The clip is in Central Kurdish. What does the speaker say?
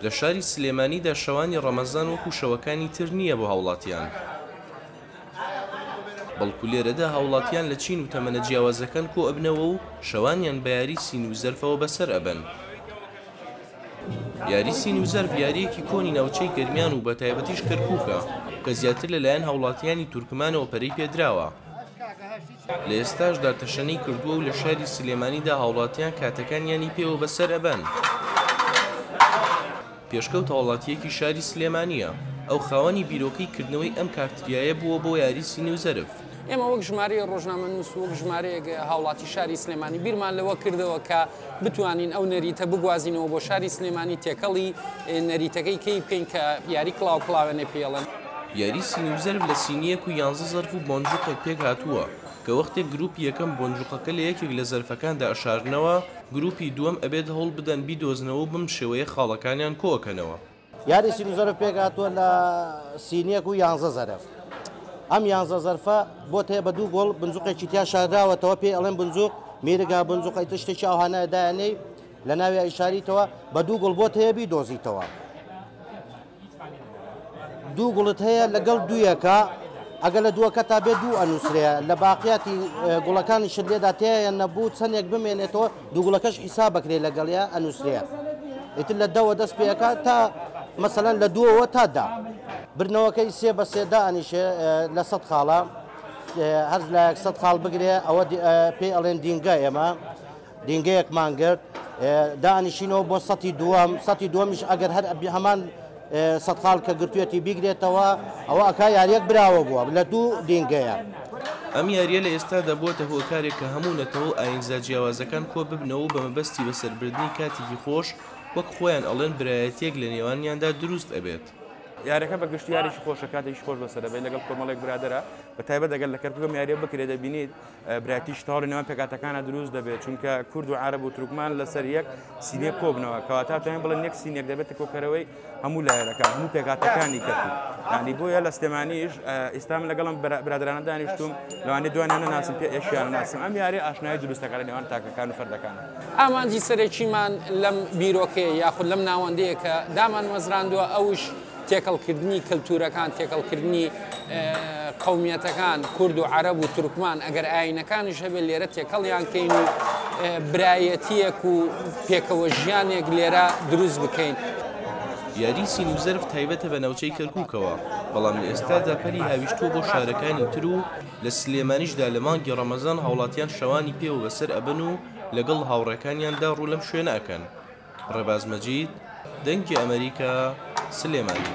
لە شاری سلێمانیدا شەوانی ڕەمەزان وەکو شەوەکانی تر نییە بۆ هاوڵاتیان، بەڵکو لێرەدا هاوڵاتیان لە چین و تەمەنە جیاوازەکان کۆ ئەبنەوە و شەوانیان بە یاری سین و زەرفەوە بەسەر ئەبەن. یاری سین و زەرف یاریەکی کۆنی ناوچەی گەرمیان و بە تایبەتیش کەرکووکە کە زیاتر لەلایەن هاوڵاتیانی تورکمانەوە پەرەی پێدراوە. لە ئێستاشدا تەشەنەی کردووە و لە شاری سلێمانیدا هاوڵاتیان کاتەکانیانی پێوە بەسەر ئەبەن. پێشکەوت هاوڵاتیەکی شاری سلێمانیە، ئەو خاوەنی بیرۆکەی کردنەوەی ئەم کافتریایە بووە بۆ یاری سین و زەرف. ئێمە وەک ژمارەیە ڕۆژنامەنووس و وەک ژمارەیەک هاوڵاتی شاری سلێمانی بیرمان لەوە کردەوە کە بتوانین ئەو نەریتە بگوازینەوە بۆ شاری سلێمانی تێکەڵی نەریتەکەی کەی بکەین کە یاری کڵاو کڵاوێنێ پێڵن. یاری سین و زەرف لە سینیەک و 11 زەرف و بۆنجوقێک پێک هاتووە کە وەختێک گروپی یەکەم بۆنجوقەکە لە یەکێک لە زەرفەکاندا ئەشارنەوە، گروپی دووەم ئەبێت هەوڵ بدەن بیدۆزنەوە و بم شێوەیە خاڵەکانیان کۆکەنەوە. یاری سین و زەرف پێک هاتووە لە سینیەک و 11 زەرف. ئەم 11 زەرفە بۆ هەیە بە 2 گۆڵ بنزوقێکی تیا شارداوەتەوە پێ ئەڵێن بنزوق میرگا بنزوقی تشتێکی ئاوهانەدایانەی لە ناوی ئیشاریتەوە بە 2 گۆڵ بۆ هەیە بیدۆزیتەوە. 2 گوڵت هەیە لەگەڵ دوویەکە ئەگە لە دووەکە تا بێ 2 ئەنووسرەیە لە باقیاتی گوڵەکانی شت لێدا تێیە نەبوو چەندێک بمێنێتەوە 2 گوڵەکەش ئیسا بکرێت لەگەڵیا ئەنووسرەیە. ئیتر لە دەوە دەست پێەکە تا مەسەلەن لە دووەوە تا دا برنەوەکەی 3 بە 3 دانیشێ لە 100 خاڵە هەرز لە 100 خاڵ بگرێ ئەوە پێی ئەڵێن دینگە. ئێمە دینگەیەکمان گرت دانیشینەوە بۆ سەتی دووەم. سەتی دووەمیش ئەگەر هەر هەمان 100 خاڵ کە گرتوێتی بیگرێتەوە ئەوە ئەکا یاریەک براوە بووە لە 2 دینگەیە. ئەم یاریە لە ئێستادا بۆتە هۆکارێک کە هەموو نەتەوە ئاینزا جیاوازەکان کۆ ببنەوە بە مەبەستی بەسەربردنی کاتێکی خۆش وەک خۆیان ئەڵێن برایەتێک لە نێوانیاندا دروست ئەبێت. یاریەکە بە گشتی یاریشی خۆشە کاتێکی خۆش بەسەرەبێت لەگەڵ کۆمەڵێک برادرە بە تایبەت دەگەل لە کەرکووکەم یاریە بکرێت دەبینیت برایەتیش تەواو نێوان پێکاتەکانە دروست دەبێت چونکە کورد و عەرەب و تورکمان لەسەر یەک سینێ کۆبنەوە کەواتە توانین بڵێن یەک سینێک دەبێتە کۆکەرەوەی هەموو لایەنەکان هەموو پێکاتەکانی کەرکووک. یعنی بۆیە لە سلێمانیش ئێستا من لەگەڵم برادرانە دانیشتوم لەوانەیە دوانیان نەناسم پێ ئێشیان ناسم. ئەم یاری ئاشنایی دروستەکە لە نێوان تاکەکان و فەردەکانە. ئامانجی سەرەکیمان لەم بیرۆکەیە یاخود لەم ناوەندەیە کە دامان وەزراندووە ئەوش تێکەڵکردنی کەلتورەکان تێکەڵکردنی قەومیەتەکان کورد و عەرەب و تورکمان ئەگەر ئاینەکانیش هەبێت لێرە تێکەڵیان کەین و برایەتیەک و پێکەوە ژیانێک لێرە دروست بکەین. یاری سین و زەرف تایبەتە بە ناوچەی کەرکووکەوە، بەڵام لە ئێستادا پەلی هاویشتووە بۆ شارەکانی تر و لە سلێمانیشدا لە مانگی ڕەمەزان هاوڵاتیان شەوانی پێوە بەسەر ئەبن و لەگەڵ هاوڕێکانیاندا ڕوو لەم شوێنە ئەکەن. ڕێباز مەجید، دەنگی ئەمریکا، سلێمانی.